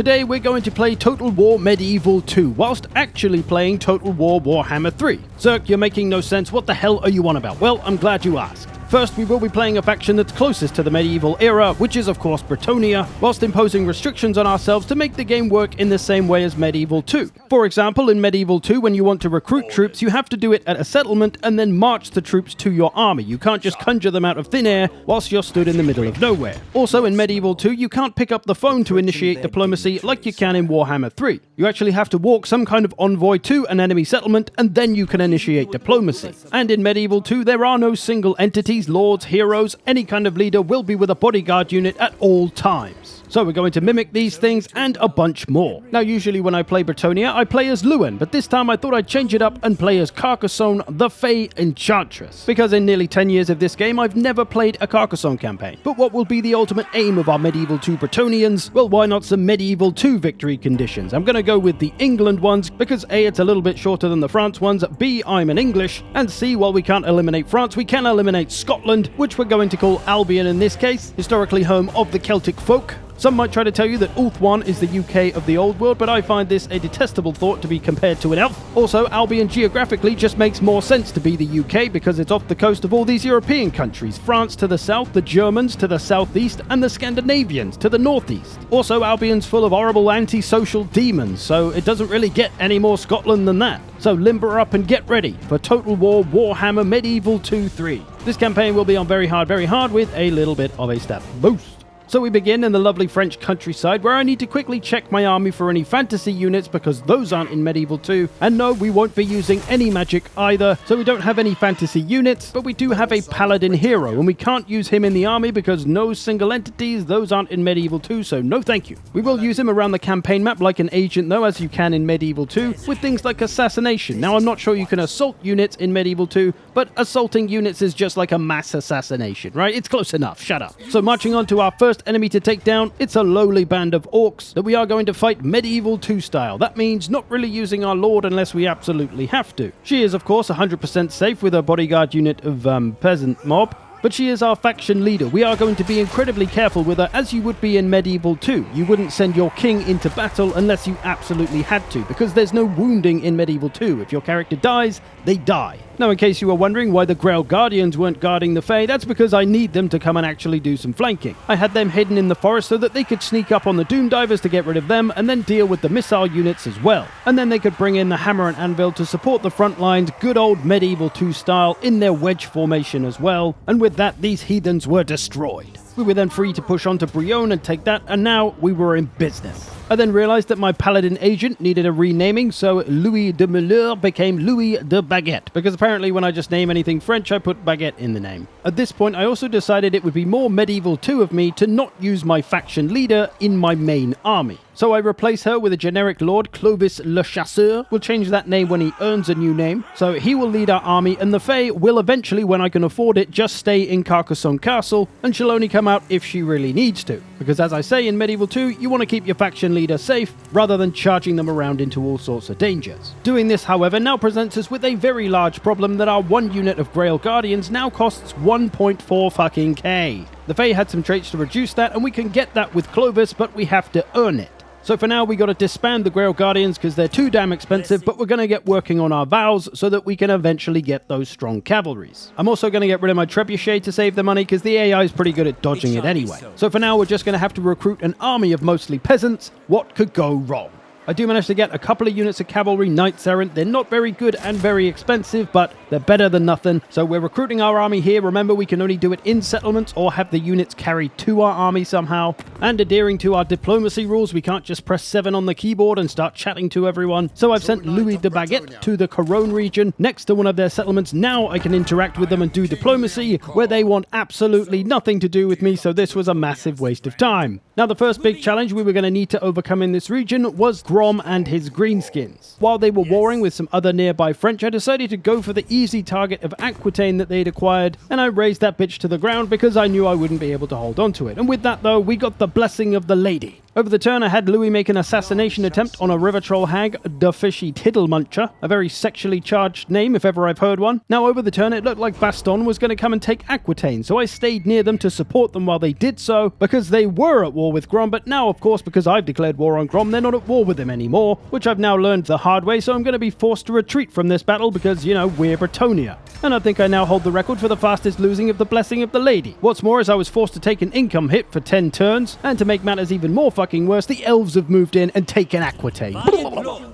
Today we're going to play Total War Medieval 2, whilst actually playing Total War Warhammer 3. Zerk, you're making no sense, what the hell are you on about? Well, I'm glad you asked. First, we will be playing a faction that's closest to the medieval era, which is of course Bretonnia, whilst imposing restrictions on ourselves to make the game work in the same way as Medieval 2. For example, in Medieval 2, when you want to recruit troops, you have to do it at a settlement and then march the troops to your army. You can't just conjure them out of thin air whilst you're stood in the middle of nowhere. Also, in Medieval 2, you can't pick up the phone to initiate diplomacy like you can in Warhammer 3. You actually have to walk some kind of envoy to an enemy settlement and then you can initiate diplomacy. And in Medieval 2, there are no single entities, lords, heroes, any kind of leader will be with a bodyguard unit at all times. So we're going to mimic these things and a bunch more. Now usually when I play Bretonnia, I play as Lewin, but this time I thought I'd change it up and play as Carcassonne, the Fey Enchantress. Because in nearly 10 years of this game, I've never played a Carcassonne campaign. But what will be the ultimate aim of our Medieval 2 Bretonians? Well, why not some Medieval 2 victory conditions? I'm going to go with the England ones, because A, it's a little bit shorter than the France ones, B, I'm an English, and C, while we can't eliminate France, we can eliminate Scotland, which we're going to call Albion in this case, historically home of the Celtic folk. Some might try to tell you that Ulth-1 is the UK of the old world, but I find this a detestable thought to be compared to an elf. Also, Albion geographically just makes more sense to be the UK because it's off the coast of all these European countries. France to the south, the Germans to the southeast, and the Scandinavians to the northeast. Also, Albion's full of horrible antisocial demons, so it doesn't really get any more Scotland than that. So limber up and get ready for Total War Warhammer Medieval 2-3. This campaign will be on very hard with a little bit of a stat boost. So we begin in the lovely French countryside, where I need to quickly check my army for any fantasy units because those aren't in Medieval 2. And no, we won't be using any magic either, so we don't have any fantasy units, but we do have a paladin hero, and we can't use him in the army because no single entities, those aren't in Medieval 2, so no thank you. We will use him around the campaign map like an agent though, as you can in Medieval 2, with things like assassination. Now I'm not sure you can assault units in Medieval 2, but assaulting units is just like a mass assassination, right? It's close enough, shut up. So marching on to our first enemy to take down, it's a lowly band of orcs that we are going to fight Medieval 2 style. That means not really using our lord unless we absolutely have to. She is of course 100% safe with a bodyguard unit of peasant mob, but she is our faction leader. We are going to be incredibly careful with her, as you would be in Medieval 2. You wouldn't send your king into battle unless you absolutely had to, because there's no wounding in Medieval 2. If your character dies, they die. Now, in case you were wondering why the Grail Guardians weren't guarding the Fae, that's because I need them to come and actually do some flanking. I had them hidden in the forest so that they could sneak up on the Doom Divers to get rid of them, and then deal with the missile units as well. And then they could bring in the Hammer and Anvil to support the front lines, good old Medieval 2 style, in their wedge formation as well. And with that, these heathens were destroyed. We were then free to push on to Brionne and take that, and now we were in business. I then realized that my paladin agent needed a renaming, so Louis de Malheur became Louis de Baguette, because apparently when I just name anything French, I put baguette in the name. At this point, I also decided it would be more Medieval 2 of me to not use my faction leader in my main army. So I replace her with a generic lord, Clovis le Chasseur. We'll change that name when he earns a new name. So he will lead our army, and the Fae will eventually, when I can afford it, just stay in Carcassonne Castle, and she'll only come out if she really needs to. Because as I say in Medieval 2, you want to keep your faction leader safe, rather than charging them around into all sorts of dangers. Doing this, however, now presents us with a very large problem that our one unit of Grail Guardians now costs 1.4 fucking K. The Fae had some traits to reduce that, and we can get that with Clovis, but we have to earn it. So for now, we got to disband the Grail Guardians because they're too damn expensive, but we're going to get working on our vows so that we can eventually get those strong cavalries. I'm also going to get rid of my trebuchet to save the money because the AI is pretty good at dodging it anyway. So for now, we're just going to have to recruit an army of mostly peasants. What could go wrong? I do manage to get a couple of units of cavalry, knights errant. They're not very good and very expensive, but they're better than nothing. So we're recruiting our army here. Remember, we can only do it in settlements or have the units carried to our army somehow. And adhering to our diplomacy rules, we can't just press 7 on the keyboard and start chatting to everyone. So I've sent Louis de Baguette to the Couronne region next to one of their settlements. Now I can interact with them and do diplomacy, where they want absolutely nothing to do with me, so this was a massive waste of time. Now the first big challenge we were going to need to overcome in this region was Grom and his greenskins. While they were warring with some other nearby French, I decided to go for the easy target of Aquitaine that they'd acquired, and I razed that bitch to the ground because I knew I wouldn't be able to hold on to it. And with that though, we got the blessing of the lady. Over the turn, I had Louis make an assassination attempt on a river troll hag, the Fishy Tiddlemuncher, a very sexually charged name if ever I've heard one. Now over the turn, it looked like Baston was going to come and take Aquitaine, so I stayed near them to support them while they did so, because they were at war with Grom, but now of course because I've declared war on Grom, they're not at war with him anymore, which I've now learned the hard way, so I'm going to be forced to retreat from this battle because, you know, we're Bretonia. And I think I now hold the record for the fastest losing of the Blessing of the Lady. What's more is I was forced to take an income hit for 10 turns, and to make matters even more fucking worse, the elves have moved in and taken Aquitaine.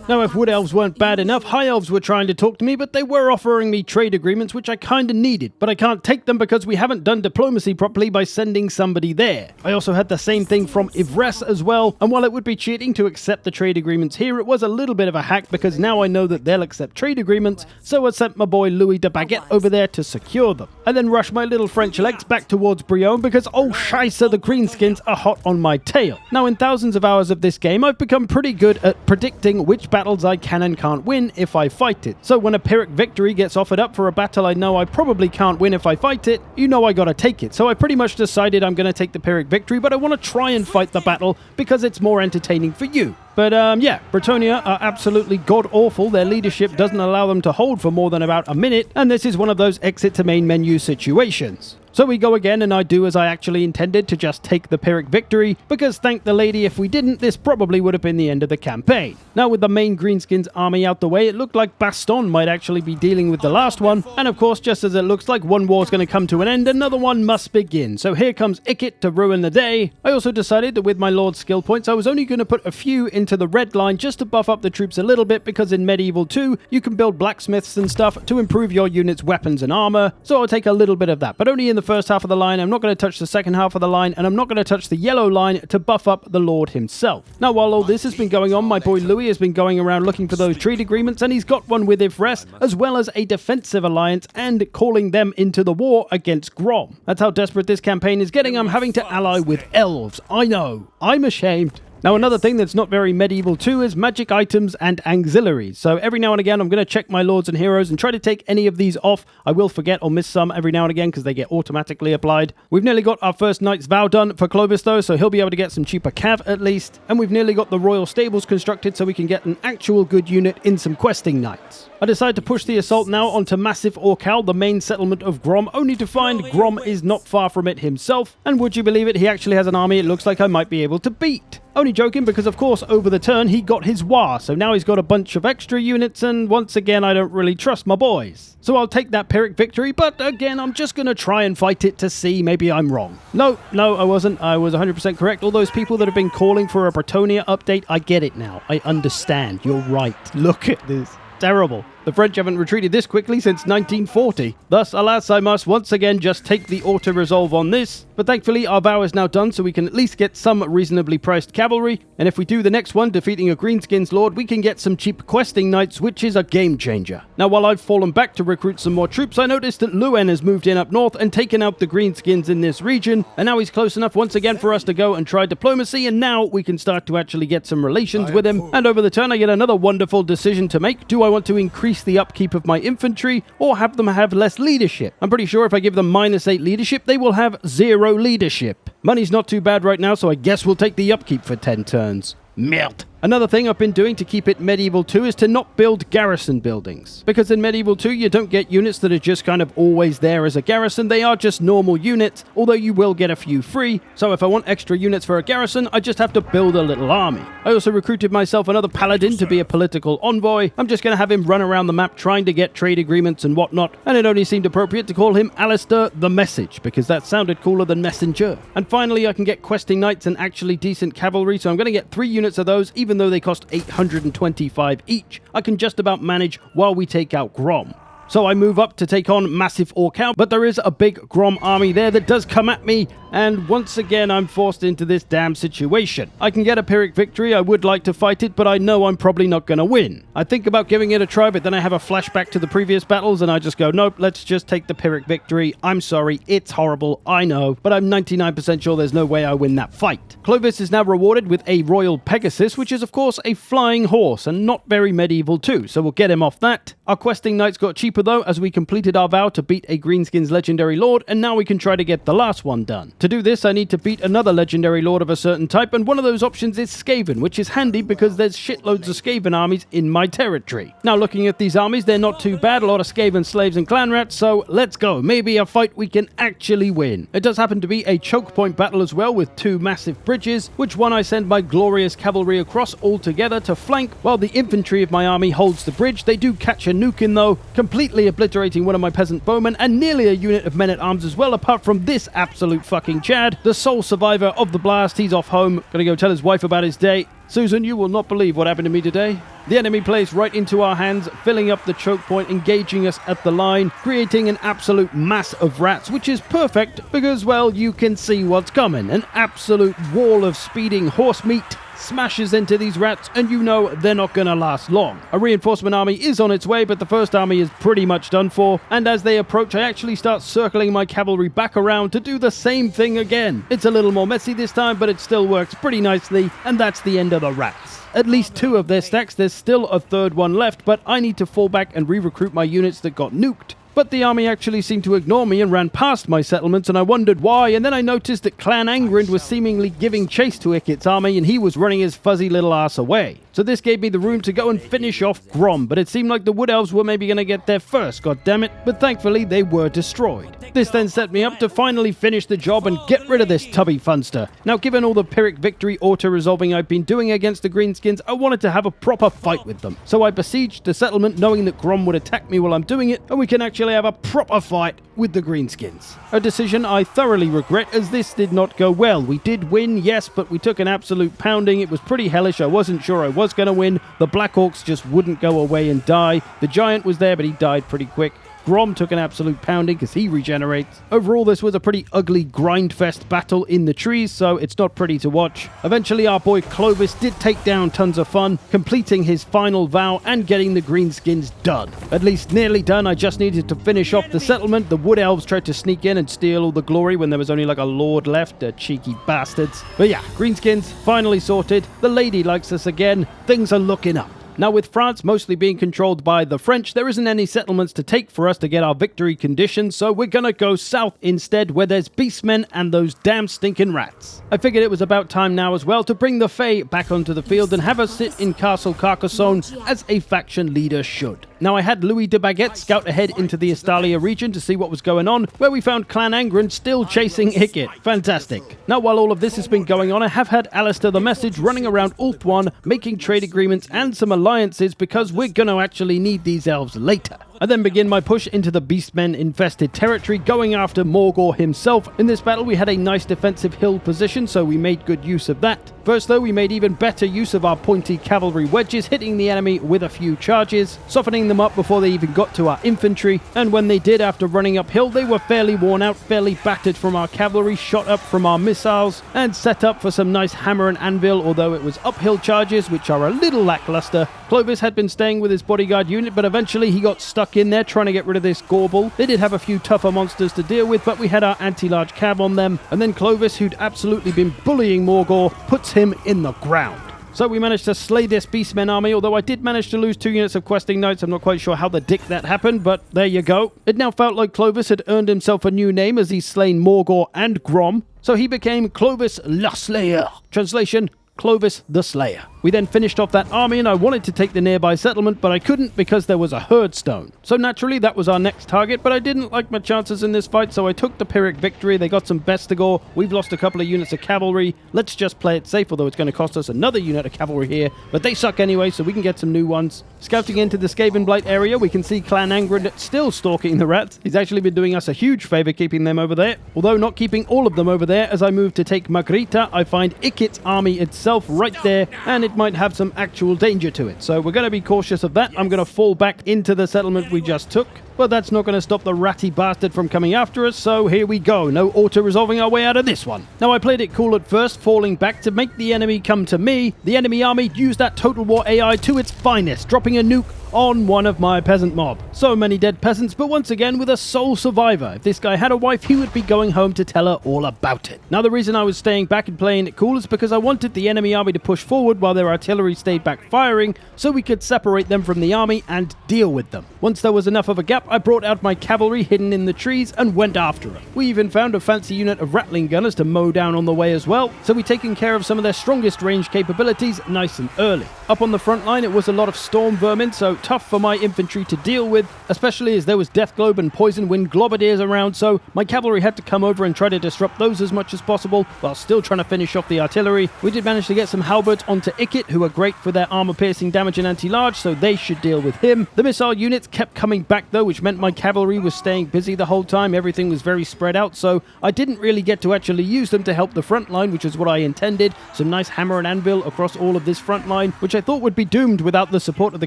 Now if wood elves weren't bad enough, high elves were trying to talk to me, but they were offering me trade agreements which I kinda needed, but I can't take them because we haven't done diplomacy properly by sending somebody there. I also had the same thing from Ivresse as well, and while it would be cheating to accept the trade agreements here, it was a little bit of a hack because now I know that they'll accept trade agreements, so I sent my boy Louis de Baguette over there to secure them. I then rushed my little French legs back towards Brion because oh scheisse, the greenskins are hot on my tail. Now in thousands of hours of this game, I've become pretty good at predicting which battles I can and can't win if I fight it. So when a Pyrrhic victory gets offered up for a battle I know I probably can't win if I fight it, you know I gotta take it. So I pretty much decided I'm gonna take the Pyrrhic victory, but I want to try and fight the battle because it's more entertaining for you. But yeah, Bretonia are absolutely god-awful. Their leadership doesn't allow them to hold for more than about a minute, and this is one of those exit to main menu situations. So we go again, and I do as I actually intended, to just take the Pyrrhic victory, because thank the lady if we didn't, this probably would have been the end of the campaign. Now with the main Greenskins army out the way, it looked like Baston might actually be dealing with the last one, and of course, just as it looks like one war's going to come to an end, another one must begin. So here comes Ikit to ruin the day. I also decided that with my Lord's skill points, I was only going to put a few into the red line just to buff up the troops a little bit, because in Medieval 2, you can build blacksmiths and stuff to improve your unit's weapons and armor, so I'll take a little bit of that, but only in the first half of the line. I'm not going to touch the second half of the line, and I'm not going to touch the yellow line to buff up the Lord himself. Now, while all this has been going on, my boy Louis has been going around looking for those trade agreements, and he's got one with Ivresse, as well as a defensive alliance, and calling them into the war against Grom. That's how desperate this campaign is getting. I'm having to ally with elves. I know. I'm ashamed. Now, another thing that's not very Medieval 2 is magic items and auxiliaries. So every now and again, I'm going to check my lords and heroes and try to take any of these off. I will forget or miss some every now and again because they get automatically applied. We've nearly got our first Knight's Vow done for Clovis though, so he'll be able to get some cheaper cav at least. And we've nearly got the Royal Stables constructed so we can get an actual good unit in some questing knights. I decide to push the assault now onto Massif Orcal, the main settlement of Grom, only to find Grom is not far from it himself. And would you believe it, he actually has an army it looks like I might be able to beat. Only joking, because of course over the turn he got his War, so now he's got a bunch of extra units, and once again I don't really trust my boys. So I'll take that Pyrrhic victory, but again I'm just going to try and fight it to see maybe I'm wrong. No, I wasn't. I was 100% correct. All those people that have been calling for a Bretonia update, I get it now. I understand. You're right. Look at this. Terrible. The French haven't retreated this quickly since 1940. Thus, alas, I must once again just take the auto-resolve on this. But thankfully, our vow is now done, so we can at least get some reasonably priced cavalry. And if we do the next one, defeating a Greenskins Lord, we can get some cheap questing knights, which is a game changer. Now, while I've fallen back to recruit some more troops, I noticed that Luen has moved in up north and taken out the Greenskins in this region. And now he's close enough once again for us to go and try diplomacy, and now we can start to actually get some relations with him. And over the turn, I get another wonderful decision to make. Do I want to increase the upkeep of my infantry or have them have less leadership? I'm pretty sure if I give them -8 leadership, they will have 0 leadership. Money's not too bad right now, so I guess we'll take the upkeep for 10 turns. Merde. Another thing I've been doing to keep it Medieval 2 is to not build garrison buildings. Because in Medieval 2 you don't get units that are just kind of always there as a garrison, they are just normal units, although you will get a few free, so if I want extra units for a garrison, I just have to build a little army. I also recruited myself another paladin to be a political envoy. I'm just going to have him run around the map trying to get trade agreements and whatnot, and it only seemed appropriate to call him Alistair the Message, because that sounded cooler than Messenger. And finally I can get questing knights and actually decent cavalry, so I'm going to get 3 units of those, even though they cost 825 each. I can just about manage while we take out Grom. So I move up to take on Massif Orcal, but there is a big Grom army there that does come at me, and once again I'm forced into this damn situation. I can get a Pyrrhic victory, I would like to fight it, but I know I'm probably not going to win. I think about giving it a try, but then I have a flashback to the previous battles, and I just go, nope, let's just take the Pyrrhic victory. I'm sorry, it's horrible, I know, but I'm 99% sure there's no way I win that fight. Clovis is now rewarded with a Royal Pegasus, which is of course a flying horse, and not very Medieval too, so we'll get him off that. Our questing knights got cheap deeper though, as we completed our vow to beat a Greenskins legendary lord, and now we can try to get the last one done. To do this, I need to beat another legendary lord of a certain type, and one of those options is Skaven, which is handy because there's shitloads of Skaven armies in my territory. Now looking at these armies, they're not too bad, a lot of Skaven slaves and clan rats, so let's go. Maybe a fight we can actually win. It does happen to be a choke point battle as well, with two massive bridges, which one I send my glorious cavalry across all together to flank, while the infantry of my army holds the bridge. They do catch a nuke in though, completely obliterating one of my peasant bowmen and nearly a unit of men-at-arms as well, apart from this absolute fucking Chad, the sole survivor of the blast. He's off home, gonna go tell his wife about his day. Susan, you will not believe what happened to me today. The enemy plays right into our hands, filling up the choke point, engaging us at the line, creating an absolute mass of rats, which is perfect because, well, you can see what's coming. An absolute wall of speeding horse meat smashes into these rats, and you know they're not gonna last long. A reinforcement army is on its way, but the first army is pretty much done for, and as they approach, I actually start circling my cavalry back around to do the same thing again. It's a little more messy this time, but it still works pretty nicely, and that's the end of the rats. At least two of their stacks, there's still a third one left, but I need to fall back and re-recruit my units that got nuked. But the army actually seemed to ignore me and ran past my settlements, and I wondered why, and then I noticed that Clan Angrind was seemingly giving chase to Ikit's army, and he was running his fuzzy little ass away. So this gave me the room to go and finish off Grom, but it seemed like the Wood Elves were maybe going to get there first, goddammit, but thankfully they were destroyed. This then set me up to finally finish the job and get rid of this tubby funster. Now, given all the Pyrrhic victory auto-resolving I've been doing against the Greenskins, I wanted to have a proper fight with them. So I besieged the settlement knowing that Grom would attack me while I'm doing it, and we can actually have a proper fight with the Greenskins. A decision I thoroughly regret, as this did not go well. We did win, yes, but we took an absolute pounding. It was pretty hellish. I wasn't sure I was going to win. The Black Orcs just wouldn't go away and die. The Giant was there, but he died pretty quick. Grom took an absolute pounding because he regenerates. Overall, this was a pretty ugly grindfest battle in the trees, so it's not pretty to watch. Eventually, our boy Clovis did take down tons of fun, completing his final vow and getting the Greenskins done. At least nearly done. I just needed to finish off the settlement. The Wood Elves tried to sneak in and steal all the glory when there was only like a lord left. Cheeky bastards. But yeah, Greenskins finally sorted. The lady likes us again. Things are looking up. Now, with France mostly being controlled by the French, there isn't any settlements to take for us to get our victory conditions, so we're gonna go south instead, where there's beastmen and those damn stinking rats. I figured it was about time now as well to bring the Fae back onto the field and have us sit in Castle Carcassonne as a faction leader should. Now, I had Louis de Baguette scout ahead into the Estalia region to see what was going on, where we found Clan Angrind still chasing Ikit. Fantastic. Now, while all of this has been going on, I have had Alistair the Message running around Ulthuan, making trade agreements and some alliances, because we're gonna actually need these elves later. I then begin my push into the Beastmen-infested territory, going after Morgor himself. In this battle, we had a nice defensive hill position, so we made good use of that. First, though, we made even better use of our pointy cavalry wedges, hitting the enemy with a few charges, softening them up before they even got to our infantry, and when they did, after running uphill, they were fairly worn out, fairly battered from our cavalry, shot up from our missiles, and set up for some nice hammer and anvil, although it was uphill charges, which are a little lackluster. Clovis had been staying with his bodyguard unit, but eventually he got stuck in there trying to get rid of this Gorbel. They did have a few tougher monsters to deal with, but we had our anti-large cav on them, and then Clovis, who'd absolutely been bullying Morgor, puts him in the ground. So we managed to slay this Beastmen army, although I did manage to lose 2 units of questing knights. I'm not quite sure how the dick that happened, but there you go. It now felt like Clovis had earned himself a new name as he's slain Morgor and Grom, so he became Clovis le Slayer. Translation: Clovis the Slayer. We then finished off that army, and I wanted to take the nearby settlement, but I couldn't because there was a herd stone. So naturally, that was our next target, but I didn't like my chances in this fight, so I took the Pyrrhic victory. They got some Bestigor. We've lost a couple of units of cavalry. Let's just play it safe, although it's going to cost us another unit of cavalry here, but they suck anyway, so we can get some new ones. Scouting into the Skavenblight area, we can see Clan Angrind still stalking the rats. He's actually been doing us a huge favor keeping them over there, although not keeping all of them over there. As I move to take Margarita, I find Ikit's army itself right there, and it might have some actual danger to it, so we're going to be cautious of that. I'm going to fall back into the settlement we just took, but that's not going to stop the ratty bastard from coming after us, so here we go. No auto-resolving our way out of this one. Now, I played it cool at first, falling back to make the enemy come to me. The enemy army used that Total War AI to its finest, dropping a nuke on one of my peasant mob. So many dead peasants, but once again with a sole survivor. If this guy had a wife, he would be going home to tell her all about it. Now the reason I was staying back and playing it cool is because I wanted the enemy army to push forward while their artillery stayed back firing, so we could separate them from the army and deal with them. Once there was enough of a gap, I brought out my cavalry hidden in the trees and went after them. We even found a fancy unit of rattling gunners to mow down on the way as well, so we taken care of some of their strongest range capabilities nice and early. Up on the front line it was a lot of storm vermin, so tough for my infantry to deal with, especially as there was death globe and poison wind globadiers around, so my cavalry had to come over and try to disrupt those as much as possible while still trying to finish off the artillery. We did manage to get some halberds onto Ikit, who are great for their armor piercing damage and anti-large, so they should deal with him. The missile units kept coming back though, which meant my cavalry was staying busy the whole time. Everything was very spread out, so I didn't really get to actually use them to help the front line, which is what I intended. Some nice hammer and anvil across all of this front line, which I thought would be doomed without the support of the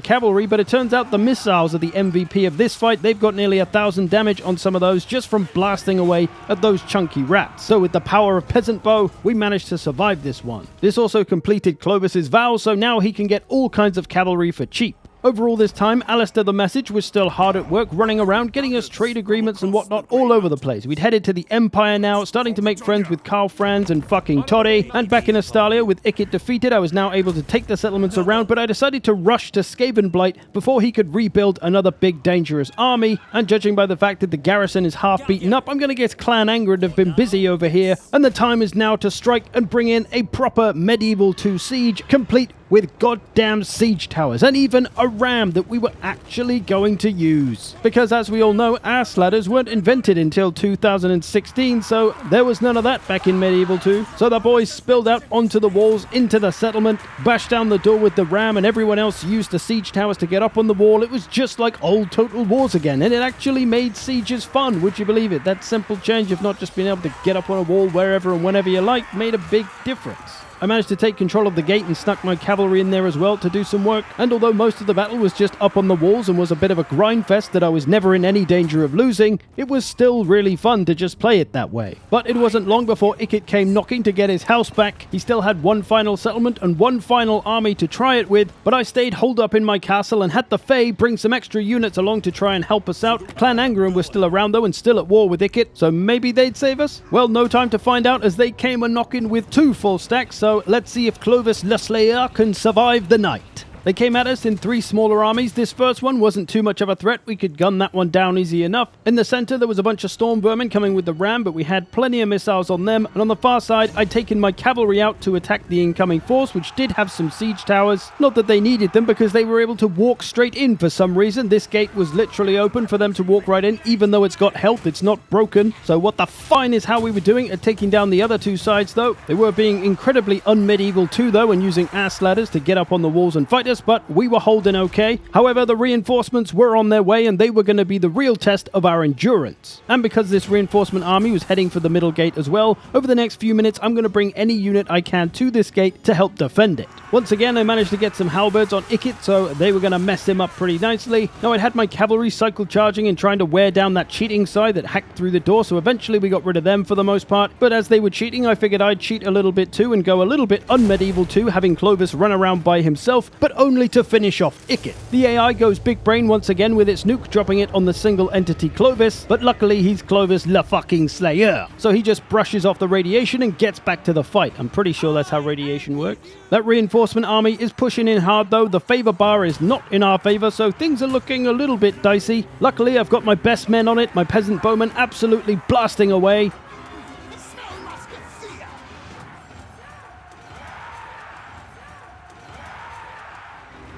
cavalry, but it turns out the missiles are the MVP of this fight. They've got nearly 1,000 damage on some of those just from blasting away at those chunky rats. So with the power of Peasant Bow, we managed to survive this one. This also completed Clovis's vow, so now he can get all kinds of cavalry for cheap. Over all this time, Alistair the Message was still hard at work running around getting us trade agreements and whatnot all over the place. We'd headed to the Empire now, starting to make friends with Karl Franz and fucking Toddy, and back in Astalia with Ikit defeated, I was now able to take the settlements around, but I decided to rush to Skavenblight before he could rebuild another big dangerous army, and judging by the fact that the garrison is half beaten up, I'm gonna guess Clan Angrid have been busy over here, and the time is now to strike and bring in a proper Medieval 2 siege, complete with goddamn siege towers, and even a ram that we were actually going to use. Because as we all know, ass ladders weren't invented until 2016, so there was none of that back in Medieval 2. So the boys spilled out onto the walls, into the settlement, bashed down the door with the ram, and everyone else used the siege towers to get up on the wall. It was just like old Total Wars again, and it actually made sieges fun, would you believe it? That simple change of not just being able to get up on a wall wherever and whenever you like made a big difference. I managed to take control of the gate and snuck my cavalry in there as well to do some work, and although most of the battle was just up on the walls and was a bit of a grind fest that I was never in any danger of losing, it was still really fun to just play it that way. But it wasn't long before Ikit came knocking to get his house back. He still had one final settlement and one final army to try it with, but I stayed holed up in my castle and had the Fae bring some extra units along to try and help us out. Clan Angren was still around though and still at war with Ikit, so maybe they'd save us? Well, no time to find out as they came a-knocking with 2 full stacks, so let's see if Clovis Le Slayer can survive the night. They came at us in 3 smaller armies. This first one wasn't too much of a threat. We could gun that one down easy enough. In the center, there was a bunch of storm vermin coming with the ram, but we had plenty of missiles on them. And on the far side, I'd taken my cavalry out to attack the incoming force, which did have some siege towers. Not that they needed them, because they were able to walk straight in for some reason. This gate was literally open for them to walk right in, even though it's got health, it's not broken. So what the fine is how we were doing at taking down the other 2 sides, though. They were being incredibly un-medieval too, though, and using ass ladders to get up on the walls and fight us, but we were holding okay. However, the reinforcements were on their way, and they were going to be the real test of our endurance. And because this reinforcement army was heading for the middle gate as well, over the next few minutes I'm going to bring any unit I can to this gate to help defend it. Once again, I managed to get some halberds on Ikit, so they were going to mess him up pretty nicely. Now, I'd had my cavalry cycle charging and trying to wear down that cheating side that hacked through the door, so eventually we got rid of them for the most part. But as they were cheating, I figured I'd cheat a little bit too and go a little bit un-medieval too, having Clovis run around by himself, but only to finish off Ikit. The AI goes big brain once again with its nuke, dropping it on the single entity Clovis, but luckily he's Clovis Le fucking Slayer, so he just brushes off the radiation and gets back to the fight. I'm pretty sure that's how radiation works. That reinforcement army is pushing in hard though. The favor bar is not in our favor, so things are looking a little bit dicey. Luckily, I've got my best men on it, my peasant bowmen absolutely blasting away.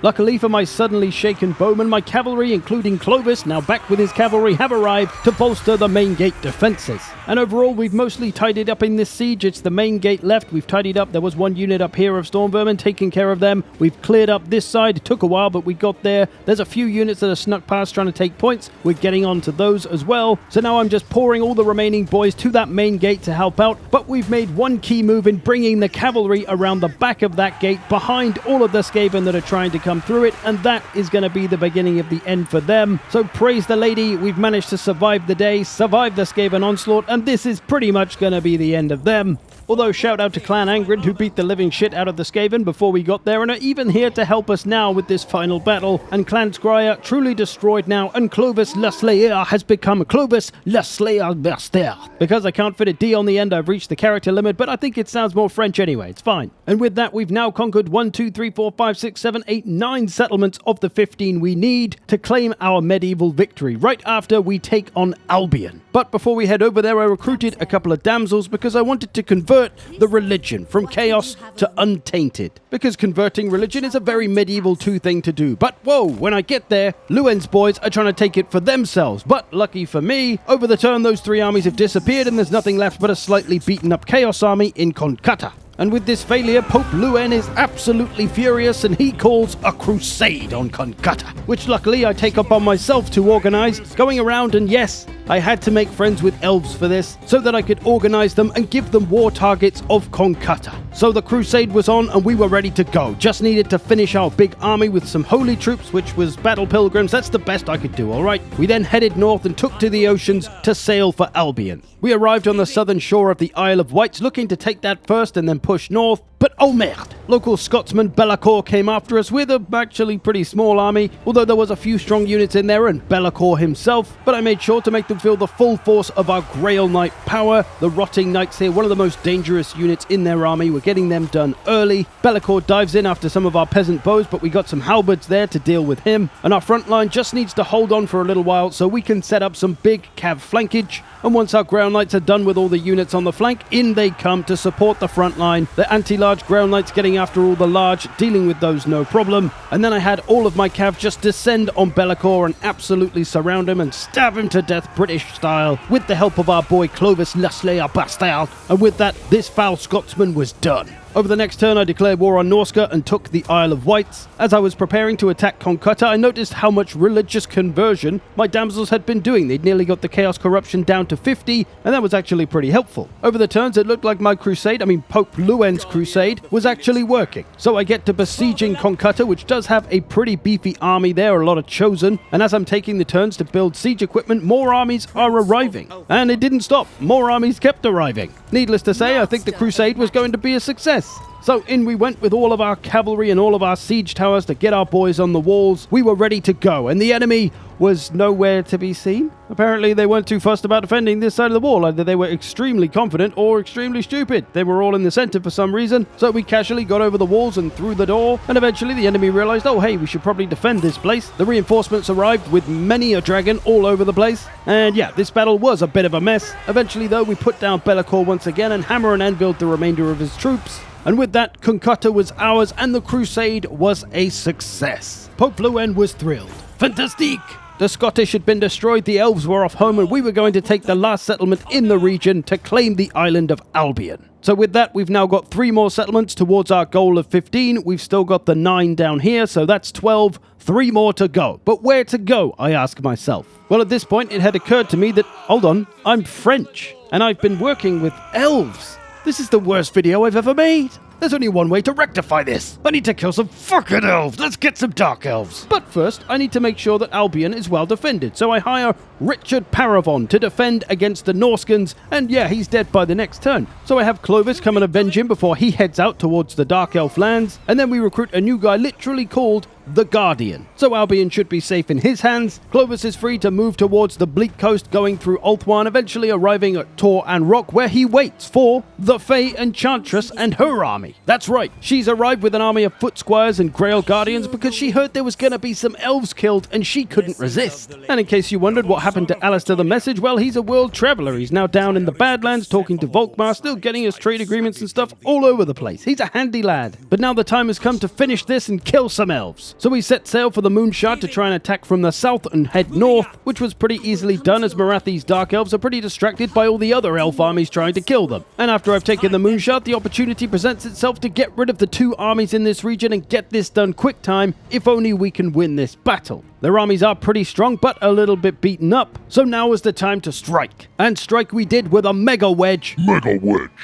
Luckily for my suddenly shaken bowmen, my cavalry, including Clovis, now back with his cavalry, have arrived to bolster the main gate defenses. And overall, we've mostly tidied up in this siege. It's the main gate left. We've tidied up. There was one unit up here of storm vermin, taking care of them. We've cleared up this side. It took a while, but we got there. There's a few units that are snuck past trying to take points. We're getting onto those as well. So now I'm just pouring all the remaining boys to that main gate to help out. But we've made one key move in bringing the cavalry around the back of that gate behind all of the Skaven that are trying to come through it, and that is going to be the beginning of the end for them. So praise the lady, we've managed to survive the day, survive the Skaven onslaught, and this is pretty much going to be the end of them. Although shout out to Clan Angrid who beat the living shit out of the Skaven before we got there and are even here to help us now with this final battle. And Clan Skryre truly destroyed now, and Clovis Le Slayer has become Clovis Le Slayer Master. Because I can't fit a D on the end, I've reached the character limit, but I think it sounds more French anyway, it's fine. And with that, we've now conquered 1, 2, 3, 4, 5, 6, 7, 8, 9 settlements of the 15 we need to claim our medieval victory, right after we take on Albion. But before we head over there, I recruited a couple of damsels because I wanted to convert the religion from chaos to untainted. Because converting religion is a very medieval 2 thing to do. But whoa, when I get there, Luen's boys are trying to take it for themselves. But lucky for me, over the turn those 3 armies have disappeared and there's nothing left but a slightly beaten up chaos army in Konkata. And with this failure, Pope Luen is absolutely furious and he calls a crusade on Konkata, which luckily I take up on myself to organize, going around, and yes, I had to make friends with elves for this, so that I could organize them and give them war targets of Konkata. So the crusade was on and we were ready to go, just needed to finish our big army with some holy troops, which was battle pilgrims. That's the best I could do, alright? We then headed north and took to the oceans to sail for Albion. We arrived on the southern shore of the Isle of Wights, looking to take that first and then push north, but oh merde! Local Scotsman Bellacourt came after us with a actually pretty small army, although there was a few strong units in there and Bellacourt himself, but I made sure to make them feel the full force of our Grail Knight power. The Rotting Knights here, one of the most dangerous units in their army, we're getting them done early. Bellacourt dives in after some of our peasant bows, but we got some halberds there to deal with him, and our front line just needs to hold on for a little while so we can set up some big cav flankage. And once our Grail Knights are done with all the units on the flank, in they come to support the front line. The anti-large Grail Knights getting after all the large, dealing with those no problem. And then I had all of my cav just descend on Bellacourt and absolutely surround him and stab him to death British style, with the help of our boy Clovis Le Slayer Bastard. And with that, this foul Scotsman was done. Over the next turn, I declared war on Norska and took the Isle of Wights. As I was preparing to attack Konkata, I noticed how much religious conversion my damsels had been doing. They'd nearly got the chaos corruption down to 50, and that was actually pretty helpful. Over the turns, it looked like my crusade, Pope Luen's crusade, was actually working. So I get to besieging Konkata, which does have a pretty beefy army there, a lot of chosen. And as I'm taking the turns to build siege equipment, more armies are arriving. And it didn't stop. More armies kept arriving. Needless to say, I think the crusade was going to be a success. So in we went with all of our cavalry and all of our siege towers to get our boys on the walls. We were ready to go, and the enemy was nowhere to be seen. Apparently they weren't too fussed about defending this side of the wall. Either they were extremely confident or extremely stupid. They were all in the center for some reason, so we casually got over the walls and through the door, and eventually the enemy realized, oh hey, we should probably defend this place. The reinforcements arrived with many a dragon all over the place, and yeah, this battle was a bit of a mess. Eventually though, we put down Bellacourt once again and hammer and anviled the remainder of his troops. And with that, Konkata was ours and the crusade was a success. Pope Luen was thrilled. Fantastique! The Scottish had been destroyed, the elves were off home, and we were going to take the last settlement in the region to claim the island of Albion. So with that, we've now got 3 more settlements towards our goal of 15. We've still got the 9 down here, so that's 12. 3 more to go. But where to go, I ask myself. Well, at this point, it had occurred to me that, hold on, I'm French, and I've been working with elves. This is the worst video I've ever made. There's only one way to rectify this. I need to kill some fucking elves. Let's get some dark elves. But first, I need to make sure that Albion is well defended. So I hire Richard Paravon to defend against the Norskans. And yeah, he's dead by the next turn. So I have Clovis come and avenge him before he heads out towards the Dark Elf lands. And then we recruit a new guy literally called the Guardian. So Albion should be safe in his hands. Clovis is free to move towards the bleak coast, going through Ulthuan, eventually arriving at Tor and Rock, where he waits for the Fey Enchantress and her army. That's right, she's arrived with an army of foot squires and Grail Guardians because she heard there was gonna be some elves killed and she couldn't resist. And in case you wondered what happened to Alistair the Message, well, he's a world traveler. He's now down in the Badlands talking to Volkmar, still getting us trade agreements and stuff all over the place. He's a handy lad. But now the time has come to finish this and kill some elves. So we set sail for the Moonshard to try and attack from the south and head north, which was pretty easily done as Marathi's Dark Elves are pretty distracted by all the other elf armies trying to kill them. And after I've taken the Moonshard, the opportunity presents itself to get rid of the 2 armies in this region and get this done quick time, if only we can win this battle. Their armies are pretty strong, but a little bit beaten up. So now was the time to strike. And strike we did with a mega wedge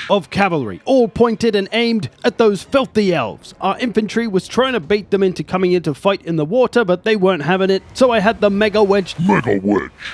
of cavalry, all pointed and aimed at those filthy elves. Our infantry was trying to bait them into coming into fight in the water, but they weren't having it. So I had the mega wedge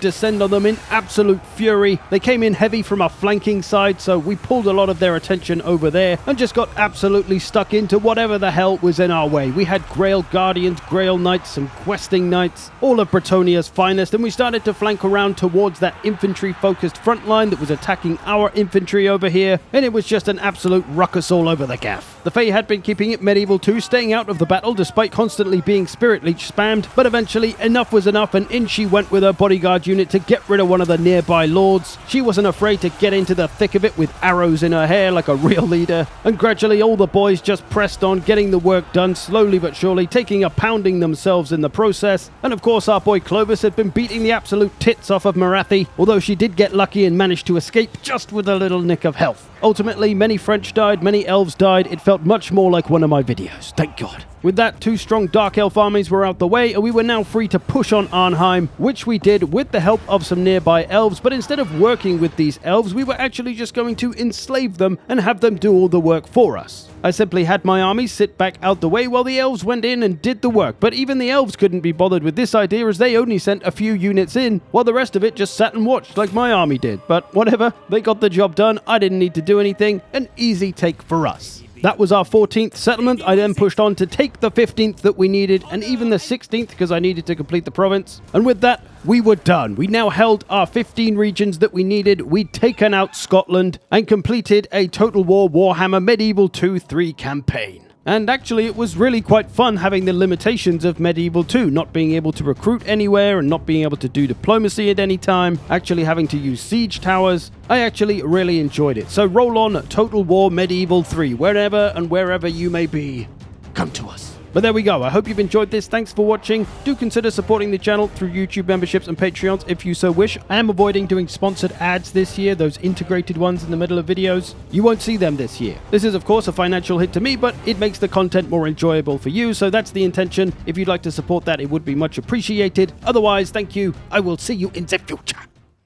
descend on them in absolute fury. They came in heavy from our flanking side, so we pulled a lot of their attention over there and just got absolutely stuck into whatever the hell was in our way. We had Grail Guardians, Grail Knights, some questing knights, all of Bretonia's finest, and we started to flank around towards that infantry-focused front line that was attacking our infantry over here, and it was just an absolute ruckus all over the gaff. The Fae had been keeping it Medieval 2, staying out of the battle despite constantly being Spirit Leech spammed, but eventually enough was enough, and in she went with her bodyguard unit to get rid of one of the nearby lords. She wasn't afraid to get into the thick of it with arrows in her hair like a real leader, and gradually all the boys just pressed on, getting the work done slowly but surely, taking a pounding themselves in the process. And of course our boy Clovis had been beating the absolute tits off of Marathi, although she did get lucky and managed to escape just with a little nick of health. Ultimately, many French died, many elves died. It felt much more like one of my videos, thank God. With that, 2 strong Dark Elf armies were out the way, and we were now free to push on Arnheim, which we did with the help of some nearby elves, but instead of working with these elves, we were actually just going to enslave them and have them do all the work for us. I simply had my army sit back out the way while the elves went in and did the work, but even the elves couldn't be bothered with this idea as they only sent a few units in, while the rest of it just sat and watched like my army did. But whatever, they got the job done, I didn't need to do anything, an easy take for us. That was our 14th settlement. I then pushed on to take the 15th that we needed, and even the 16th because I needed to complete the province. And with that, we were done. We now held our 15 regions that we needed. We'd taken out Scotland and completed a Total War Warhammer Medieval 2-3 campaign. And actually it was really quite fun having the limitations of Medieval 2, not being able to recruit anywhere and not being able to do diplomacy at any time, actually having to use siege towers. I actually really enjoyed it. So roll on Total War Medieval 3, wherever and wherever you may be, come to us. But there we go. I hope you've enjoyed this. Thanks for watching. Do consider supporting the channel through YouTube memberships and Patreons if you so wish. I am avoiding doing sponsored ads this year, those integrated ones in the middle of videos. You won't see them this year. This is of course a financial hit to me, but it makes the content more enjoyable for you, so that's the intention. If you'd like to support that, it would be much appreciated. Otherwise, thank you. I will see you in the future.